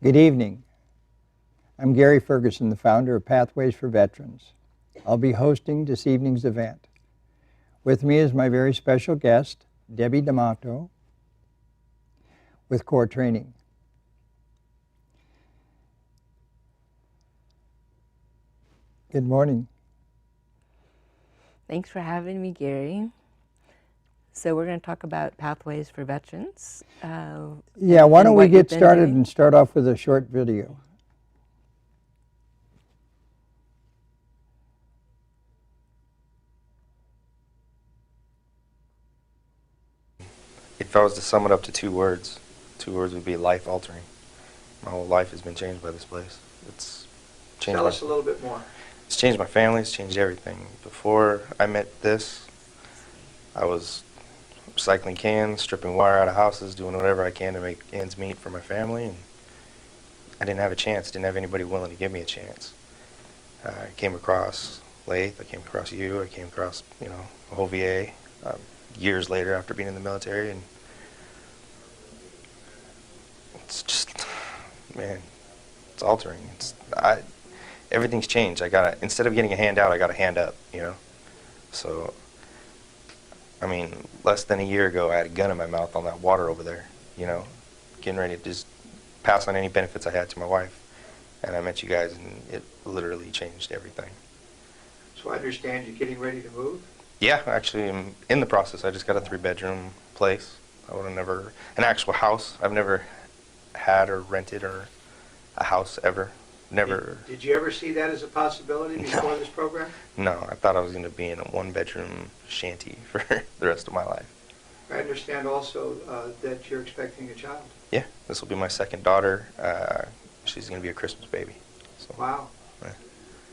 Good evening. I'm Gary Ferguson, the founder of Pathways for Veterans. I'll be hosting this evening's event. With me is my very special guest, Debbie D'Amato, with Core Training. Good morning. Thanks for having me, Gary. So we're going to talk about Pathways for Veterans. Yeah, why don't we get started and start off with a short video. If I was to sum it up to two words would be life-altering. My whole life has been changed by this place. It's changed. Tell us a little bit more. It's changed my family. It's changed everything. Before I met this, I was recycling cans, stripping wire out of houses, doing whatever I can to make ends meet for my family, and I didn't have a chance. Didn't have anybody willing to give me a chance. I came across Lath. I came across you. I came across, the whole VA years later after being in the military, and it's just, man, it's altering. Everything's changed. Instead of getting a hand out, I got a hand up, So, I mean, less than a year ago, I had a gun in my mouth on that water over there, getting ready to just pass on any benefits I had to my wife. And I met you guys, and it literally changed everything. So I understand you're getting ready to move? Yeah, actually, I'm in the process. I just got a 3-bedroom place. I would have never, an actual house. I've never had or rented or a house ever. Never. Did you ever see that as a possibility before this program? No, I thought I was going to be in a 1-bedroom shanty for the rest of my life. I understand also that you're expecting a child. Yeah, this will be my second daughter. She's going to be a Christmas baby. So, wow. Yeah.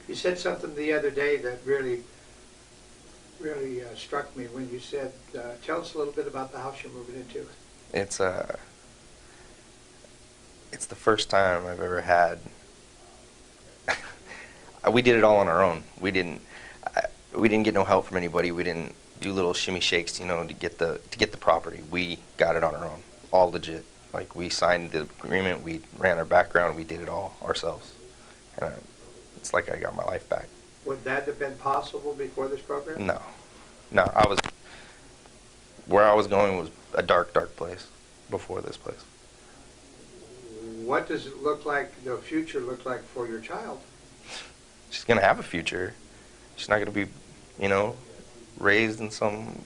You said something the other day that really struck me when you said, tell us a little bit about the house you're moving into. It's the first time I've ever had. We did it all on our own. We didn't get no help from anybody. We didn't do little shimmy shakes, to get the property. We got it on our own, all legit. Like, we signed the agreement, we ran our background, we did it all ourselves. And it's like I got my life back. Would that have been possible before this program? No, where I was going was a dark, dark place before this place. What does it look like, the future look like for your child? She's going to have a future. She's not going to be, raised in some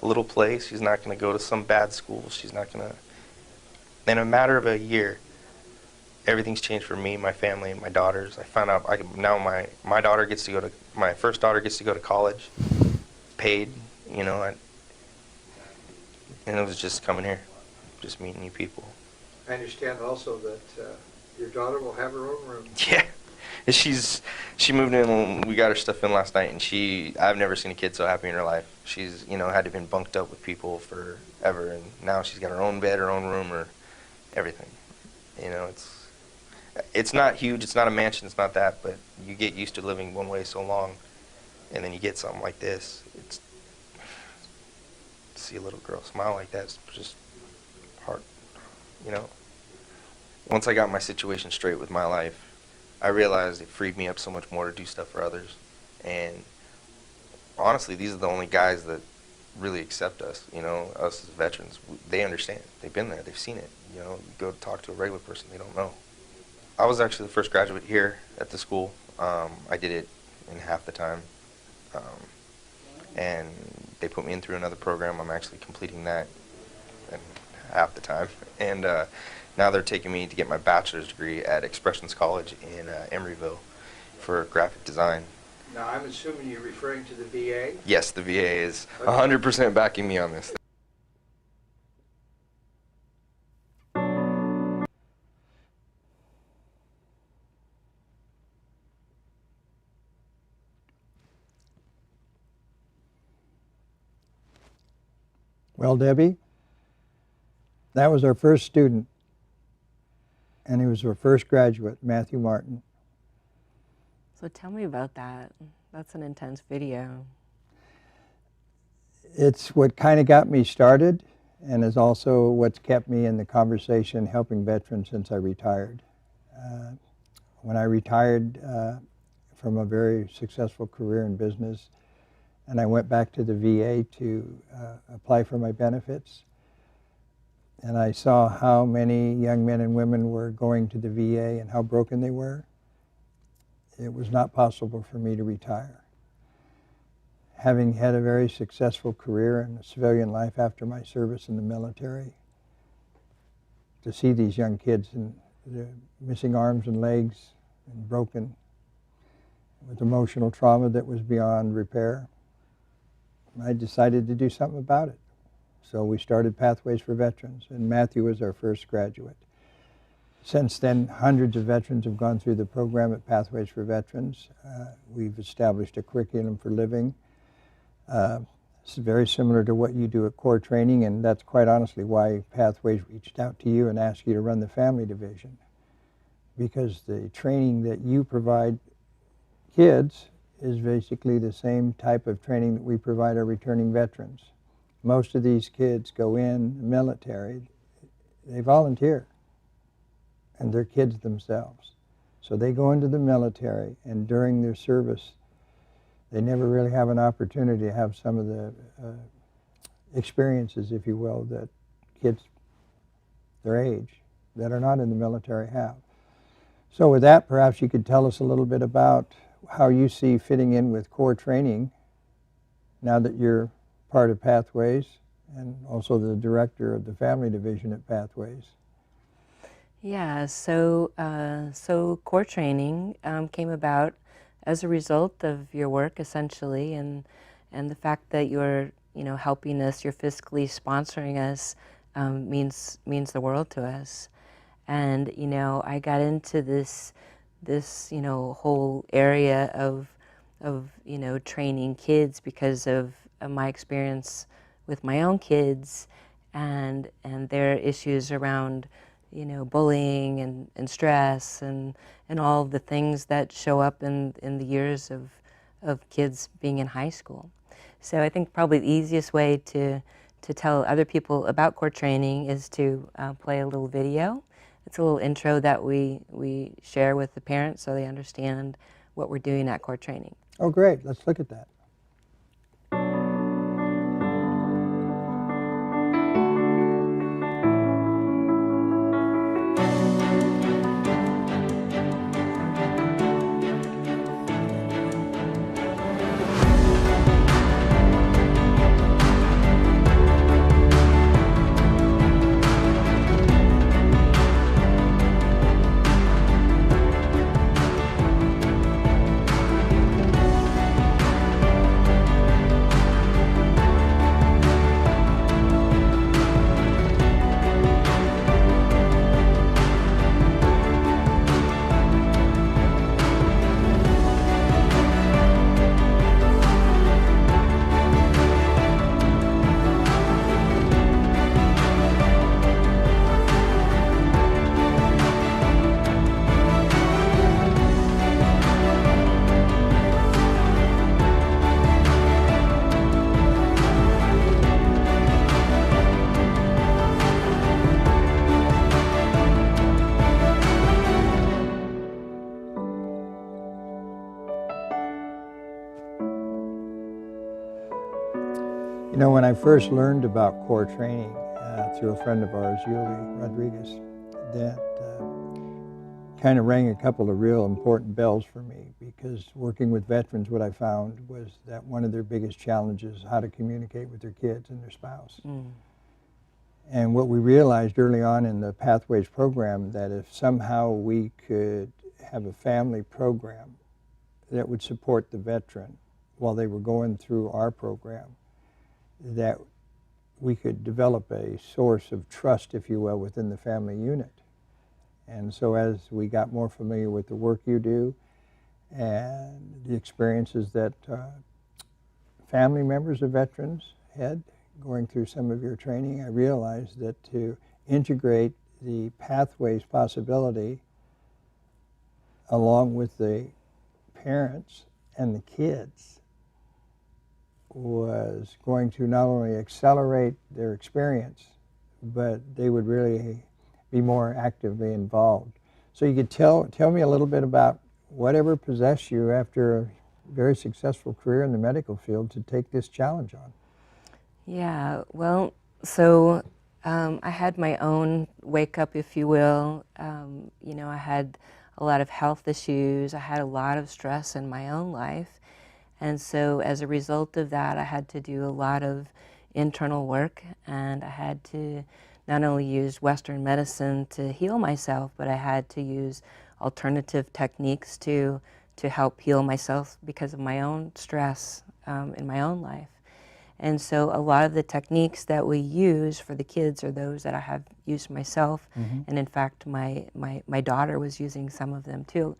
little place. She's not going to go to some bad school. She's not going to. In a matter of a year, everything's changed for me, my family, and my daughters. I found out now my daughter gets to go to, my first daughter gets to go to college, paid, and it was just coming here, just meeting new people. I understand also that your daughter will have her own room. Yeah. She moved in, we got her stuff in last night, and I've never seen a kid so happy in her life. She's, had to have been bunked up with people forever, and now she's got her own bed, her own room, her everything. It's not huge, it's not a mansion, it's not that, but you get used to living one way so long, and then you get something like this. To see a little girl smile like that, it's just hard, Once I got my situation straight with my life, I realized it freed me up so much more to do stuff for others. And honestly, these are the only guys that really accept us, us as veterans. They understand. They've been there. They've seen it. You go talk to a regular person, they don't know. I was actually the first graduate here at the school. I did it in half the time. And they put me in through another program. I'm actually completing that in half the time. And now they're taking me to get my bachelor's degree at Expressions College in Emeryville for graphic design. Now, I'm assuming you're referring to the VA? Yes, the VA is 100% backing me on this. Well, Debbie, that was our first student, and he was our first graduate, Matthew Martin. So tell me about that. That's an intense video. It's what kind of got me started, and is also what's kept me in the conversation helping veterans since I retired. When I retired from a very successful career in business, and I went back to the VA to apply for my benefits, and I saw how many young men and women were going to the VA and how broken they were, it was not possible for me to retire. Having had a very successful career in civilian life after my service in the military, to see these young kids and missing arms and legs and broken with emotional trauma that was beyond repair, I decided to do something about it. So we started Pathways for Veterans, and Matthew was our first graduate. Since then, hundreds of veterans have gone through the program at Pathways for Veterans. We've established a curriculum for living. It's very similar to what you do at Core Training, and that's quite honestly why Pathways reached out to you and asked you to run the family division. Because the training that you provide kids is basically the same type of training that we provide our returning veterans. Most of these kids go in the military, they volunteer, and they're kids themselves. So they go into the military, and during their service, they never really have an opportunity to have some of the experiences, if you will, that kids their age that are not in the military have. So with that, perhaps you could tell us a little bit about how you see fitting in with Core Training now that you're part of Pathways and also the director of the family division at Pathways. Yeah, so Core Training came about as a result of your work, essentially, and the fact that you're helping us, you're fiscally sponsoring us, means the world to us. And I got into this whole area of training kids because of my experience with my own kids and their issues around bullying and stress and all the things that show up in the years of kids being in high school. So I think probably the easiest way to tell other people about Core Training is to play a little video. It's a little intro that we share with the parents so they understand what we're doing at Core Training. Oh, great. Let's look at that. When I first learned about Core Training through a friend of ours, Yuli Rodriguez, that kind of rang a couple of real important bells for me, because working with veterans, what I found was that one of their biggest challenges is how to communicate with their kids and their spouse. And what we realized early on in the Pathways program, that if somehow we could have a family program that would support the veteran while they were going through our program, that we could develop a source of trust, if you will, within the family unit. And so as we got more familiar with the work you do and the experiences that family members of veterans had going through some of your training, I realized that to integrate the Pathways possibility along with the parents and the kids was going to not only accelerate their experience, but they would really be more actively involved. So you could tell me a little bit about whatever possessed you after a very successful career in the medical field to take this challenge on. Yeah, well, so I had my own wake up, if you will. You know, I had a lot of health issues. I had a lot of stress in my own life. And so as a result of that, I had to do a lot of internal work, and I had to not only use Western medicine to heal myself, but I had to use alternative techniques to help heal myself because of my own stress in my own life. And so a lot of the techniques that we use for the kids are those that I have used myself. And in fact, my daughter was using some of them too.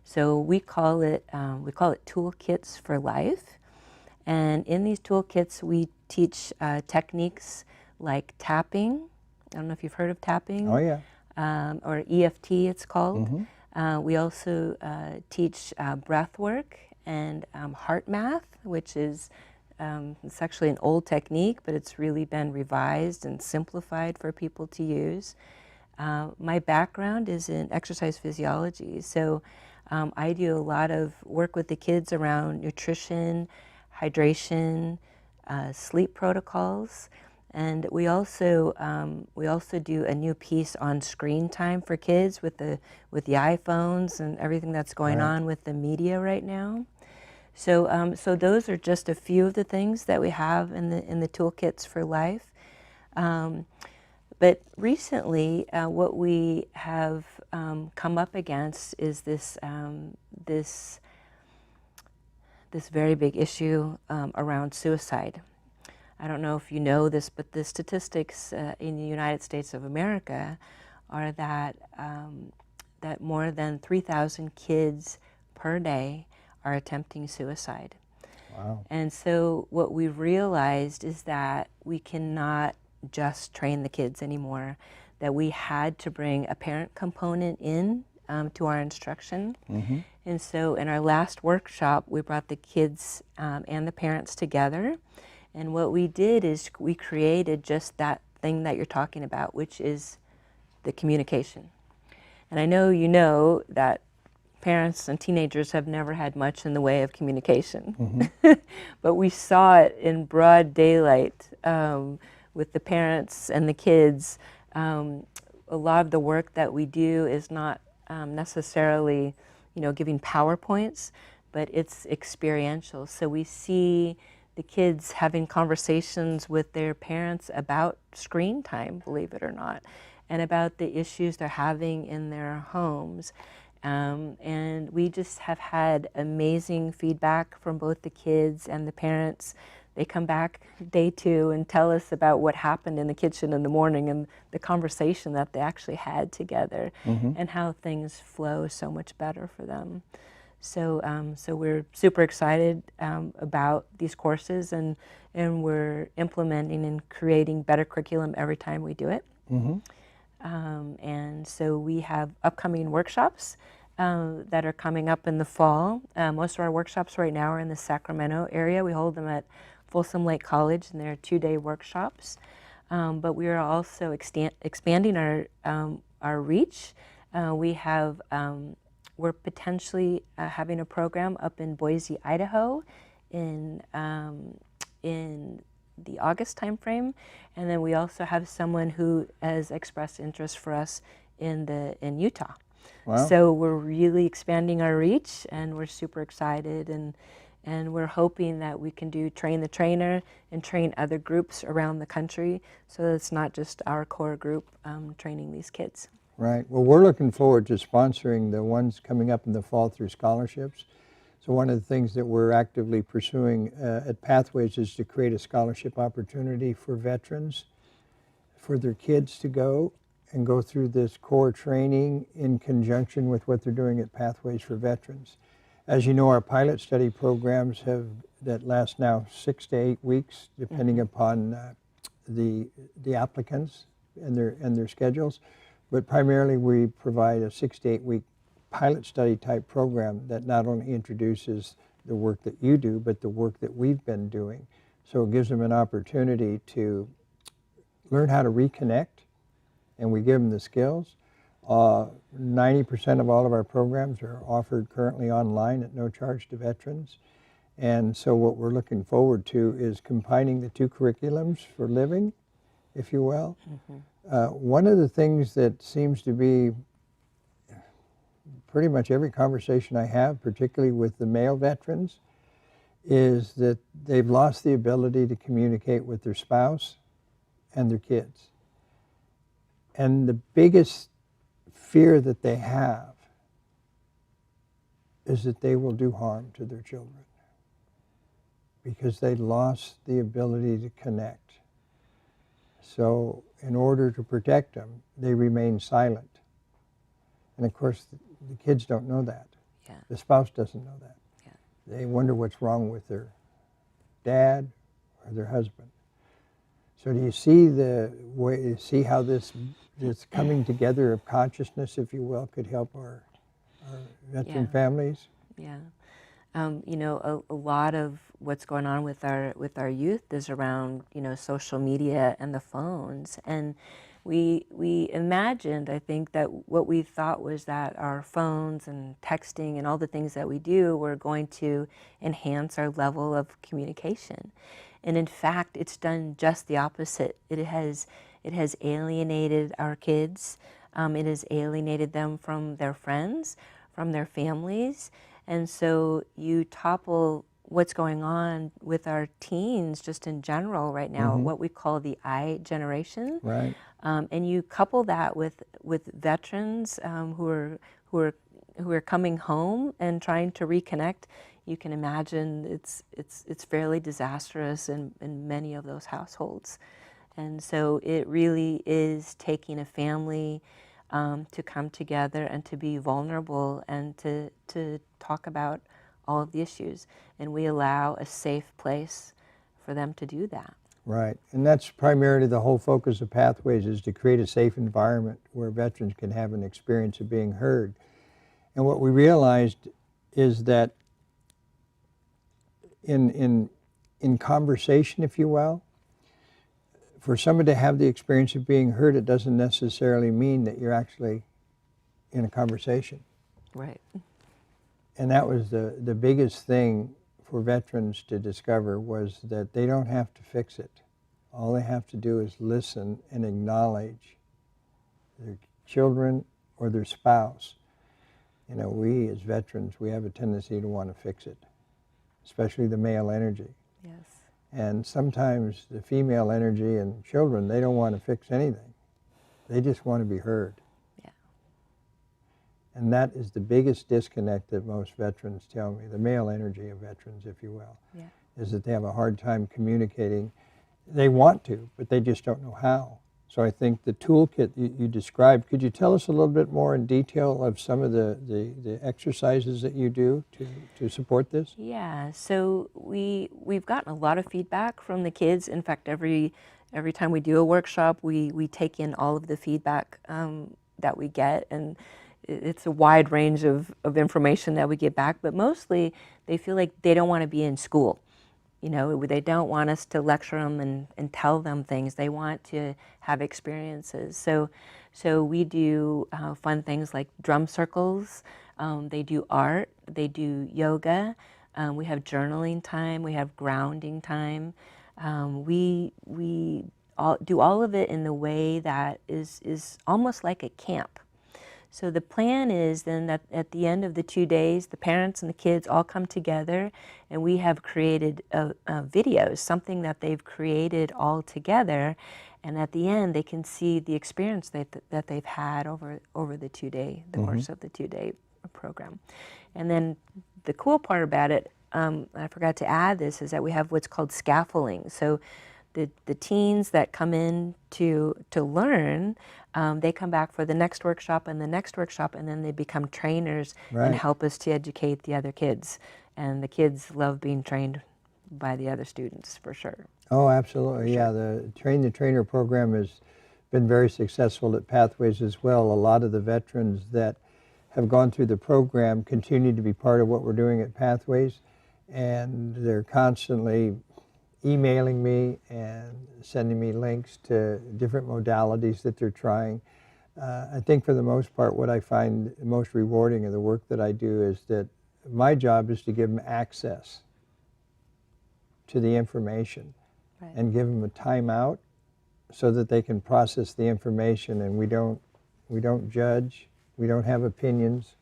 So we call it Toolkits for Life. And in these toolkits, we teach techniques like tapping. I don't know if you've heard of tapping. Oh, yeah. Or EFT, it's called. We also teach breath work and heart math, which is it's actually an old technique, but it's really been revised and simplified for people to use. My background is in exercise physiology, so I do a lot of work with the kids around nutrition, hydration, sleep protocols, and we also do a new piece on screen time for kids with the iPhones and everything that's going on with the media right now. So, so those are just a few of the things that we have in the toolkits for life. But recently, what we have come up against is this very big issue around suicide. I don't know if you know this, but the statistics in the United States of America are that that more than 3,000 kids per day are attempting suicide. Wow. And so what we've realized is that we cannot just train the kids anymore, that we had to bring a parent component in to our instruction. And so in our last workshop, we brought the kids and the parents together. And what we did is we created just that thing that you're talking about, which is the communication. And I know you know that parents and teenagers have never had much in the way of communication. But we saw it in broad daylight with the parents and the kids. A lot of the work that we do is not necessarily, you know, giving PowerPoints, but it's experiential. So we see the kids having conversations with their parents about screen time, believe it or not, and about the issues they're having in their homes. And we just have had amazing feedback from both the kids and the parents. They come back day 2 and tell us about what happened in the kitchen in the morning and the conversation that they actually had together and how things flow so much better for them. So, so we're super excited about these courses, and we're implementing and creating better curriculum every time we do it. And so we have upcoming workshops that are coming up in the fall. Most of our workshops right now are in the Sacramento area. We hold them at Folsom Lake College, and they're 2-day workshops. But we are also expanding our reach. We're potentially having a program up in Boise, Idaho, in the August timeframe, and then we also have someone who has expressed interest for us in Utah. Wow. So we're really expanding our reach, and we're super excited, and And we're hoping that we can do train the trainer and train other groups around the country, so that it's not just our core group training these kids. Right. Well, we're looking forward to sponsoring the ones coming up in the fall through scholarships. So one of the things that we're actively pursuing at Pathways is to create a scholarship opportunity for veterans, for their kids to go and go through this core training in conjunction with what they're doing at Pathways for Veterans. As you know, our pilot study programs that last now 6 to 8 weeks, depending upon the applicants and their schedules. But primarily we provide a 6 to 8 week pilot study type program that not only introduces the work that you do, but the work that we've been doing. So it gives them an opportunity to learn how to reconnect, and we give them the skills. 90% of all of our programs are offered currently online at no charge to veterans. And so what we're looking forward to is combining the two curriculums for living, if you will. One of the things that seems to be pretty much every conversation I have, particularly with the male veterans, is that they've lost the ability to communicate with their spouse and their kids. And the biggest fear that they have is that they will do harm to their children because they lost the ability to connect. So in order to protect them, they remain silent. And of course, the kids don't know that. Yeah. The spouse doesn't know that. Yeah. They wonder what's wrong with their dad or their husband. So do you see how this coming together of consciousness, if you will, could help our veteran families? Yeah. You know, a lot of what's going on with our youth is around, you know, social media and the phones. And we imagined, I think, that what we thought was that our phones and texting and all the things that we do were going to enhance our level of communication. And in fact, it's done just the opposite. It has alienated our kids. It has alienated them from their friends, from their families. And so you topple what's going on with our teens just in general right now, what we call the I generation. Right. And you couple that with veterans who are coming home and trying to reconnect. You can imagine it's fairly disastrous in many of those households. And so it really is taking a family to come together and to be vulnerable and to talk about all of the issues. And we allow a safe place for them to do that. Right. And that's primarily the whole focus of Pathways, is to create a safe environment where veterans can have an experience of being heard. And what we realized is that in conversation, if you will, for someone to have the experience of being heard, it doesn't necessarily mean that you're actually in a conversation. Right. And that was the biggest thing for veterans to discover, was that they don't have to fix it. All they have to do is listen and acknowledge their children or their spouse. You know, we as veterans, we have a tendency to want to fix it, especially the male energy. Yes. And sometimes the female energy and children, they don't want to fix anything. They just want to be heard. Yeah. And that is the biggest disconnect that most veterans tell me, the male energy of veterans, if you will, Yeah. is that they have a hard time communicating. They want to, but they just don't know how. So I think the toolkit you described, could you tell us a little bit more in detail of some of the exercises that you do to support this? Yeah, so we've gotten a lot of feedback from the kids. In fact, every time we do a workshop, we take in all of the feedback that we get, and it's a wide range of information that we get back, but mostly they feel like they don't want to be in school. You know, they don't want us to lecture them and tell them things. They want to have experiences. So we do fun things like drum circles. They do art. They do yoga. We have journaling time. We have grounding time. We do all of it in the way that is almost like a camp. So the plan is then that at the end of the 2 days, the parents and the kids all come together, and we have created videos, something that they've created all together, and at the end they can see the experience that they've had over the 2 day, the course of the 2 day program. And then the cool part about it, I forgot to add this, is that we have what's called scaffolding. So the teens that come in to learn, they come back for the next workshop and the next workshop, and then they become trainers and help us to educate the other kids. And the kids love being trained by the other students, for sure. Oh, absolutely. Yeah, the Train the Trainer program has been very successful at Pathways as well. A lot of the veterans that have gone through the program continue to be part of what we're doing at Pathways, and they're constantly emailing me and sending me links to different modalities that they're trying. I think for the most part, what I find most rewarding of the work that I do is that my job is to give them access to the information and give them a timeout so that they can process the information, and we don't judge, we don't have opinions,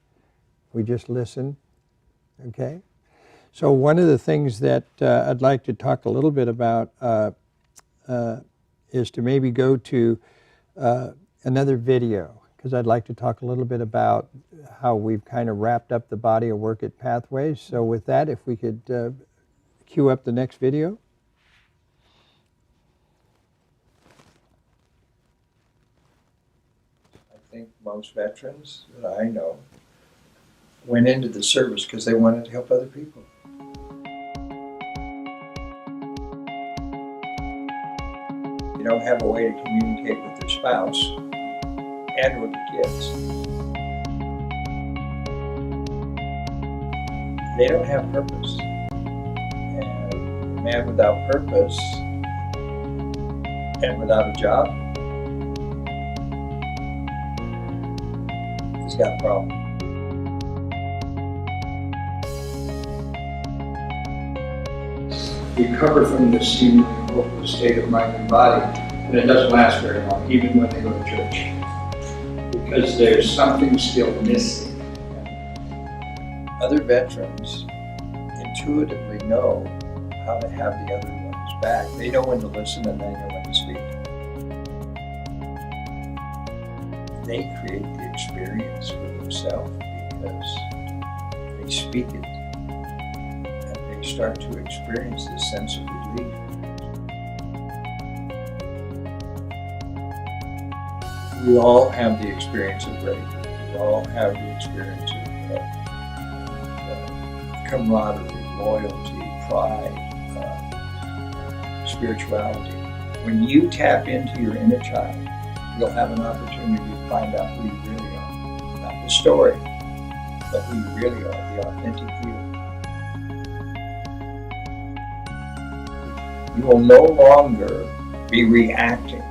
we just listen, okay? So one of the things that I'd like to talk a little bit about is to maybe go to another video, because I'd like to talk a little bit about how we've kind of wrapped up the body of work at Pathways. So with that, if we could cue up the next video. I think most veterans that I know went into the service because they wanted to help other people. You don't have a way to communicate with their spouse and with the kids. They don't have purpose. And a man without purpose and without a job, he's got a problem. Recover from this seemingly hopeless state of mind and body, and it doesn't last very long, even when they go to church, because there's something still missing. Other veterans intuitively know how to have the other one's back. They know when to listen and they know when to speak. They create the experience for themselves because they speak it. They start to experience this sense of relief. We all have the experience of bravery. We all have the experience of camaraderie, loyalty, pride, spirituality. When you tap into your inner child, you'll have an opportunity to find out who you really are. Not the story, but who you really are, the authentic you. You will no longer be reacting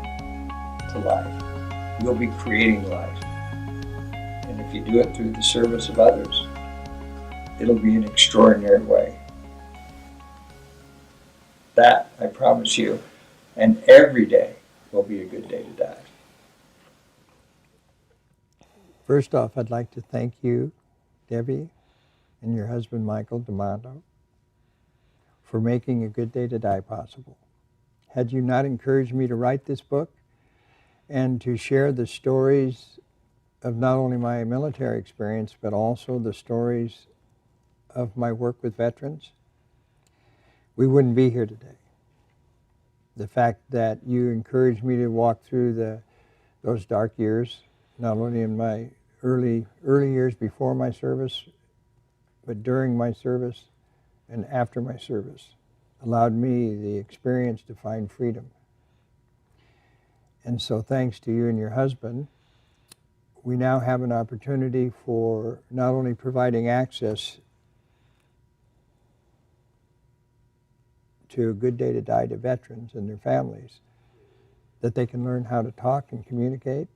to life. You'll be creating life. And if you do it through the service of others, it'll be an extraordinary way. That, I promise you, and every day will be a good day to die. First off, I'd like to thank you, Debbie, and your husband, Michael D'Amato, for making A Good Day to Die possible. Had you not encouraged me to write this book and to share the stories of not only my military experience, but also the stories of my work with veterans, we wouldn't be here today. The fact that you encouraged me to walk through those dark years, not only in my early years before my service, but during my service and after my service, allowed me the experience to find freedom. And so thanks to you and your husband, we now have an opportunity for not only providing access to A Good Day to Die to veterans and their families, that they can learn how to talk and communicate,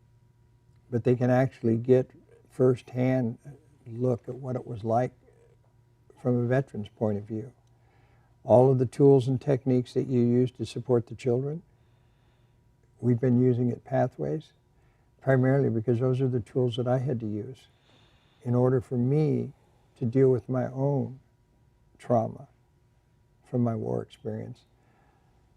but they can actually get firsthand look at what it was like from a veteran's point of view. All of the tools and techniques that you use to support the children, we've been using at Pathways, primarily because those are the tools that I had to use in order for me to deal with my own trauma from my war experience.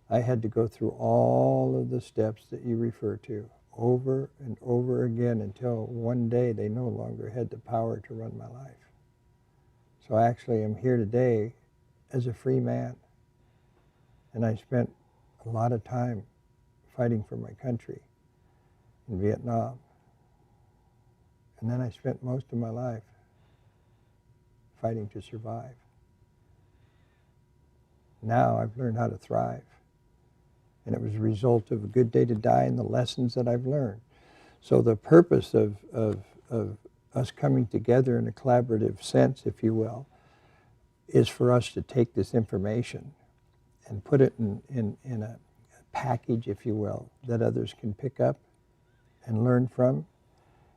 I had to go through all of the steps that you refer to over and over again until one day they no longer had the power to run my life. So I actually am here today as a free man. And I spent a lot of time fighting for my country in Vietnam. And then I spent most of my life fighting to survive. Now I've learned how to thrive. And it was a result of A Good Day to Die and the lessons that I've learned. So the purpose of us coming together in a collaborative sense, if you will, is for us to take this information and put it in a package, if you will, that others can pick up and learn from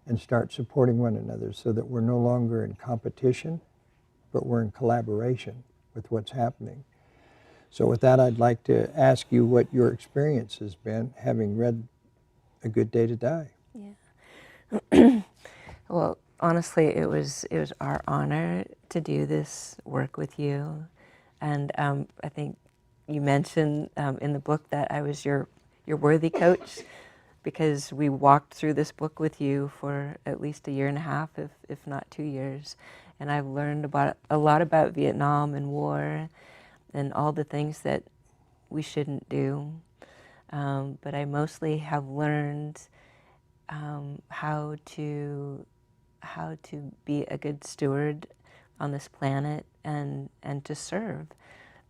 and start supporting one another so that we're no longer in competition, but we're in collaboration with what's happening. So with that, I'd like to ask you what your experience has been having read A Good Day to Die. Yeah. Well, honestly, it was our honor to do this work with you. And I think you mentioned in the book that I was your worthy coach, because we walked through this book with you for at least a year and a half, if not 2 years. And I've learned a lot about Vietnam and war and all the things that we shouldn't do. But I mostly have learned how to be a good steward on this planet and to serve.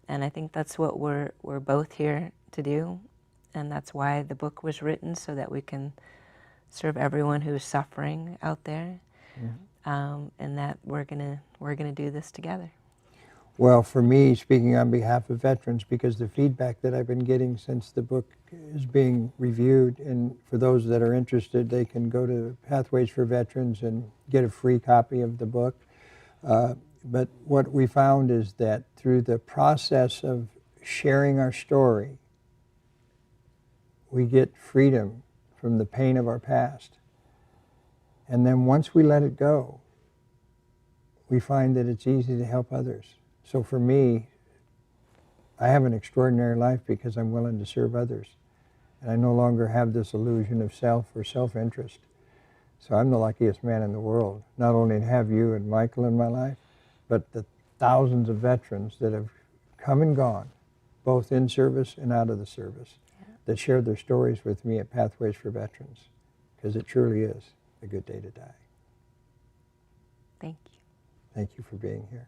And I think that's what we're both here to do. And that's why the book was written, so that we can serve everyone who's suffering out there. Mm-hmm. And that we're gonna do this together. Well, for me, speaking on behalf of veterans, because the feedback that I've been getting since the book is being reviewed, and for those that are interested, they can go to Pathways for Veterans and get a free copy of the book. But what we found is that through the process of sharing our story, we get freedom from the pain of our past. And then once we let it go, we find that it's easy to help others. So for me, I have an extraordinary life because I'm willing to serve others. And I no longer have this illusion of self or self-interest. So I'm the luckiest man in the world, not only to have you and Michael in my life, but the thousands of veterans that have come and gone, both in service and out of the service, that shared their stories with me at Pathways for Veterans, because it truly is a good day to die. Thank you. Thank you for being here.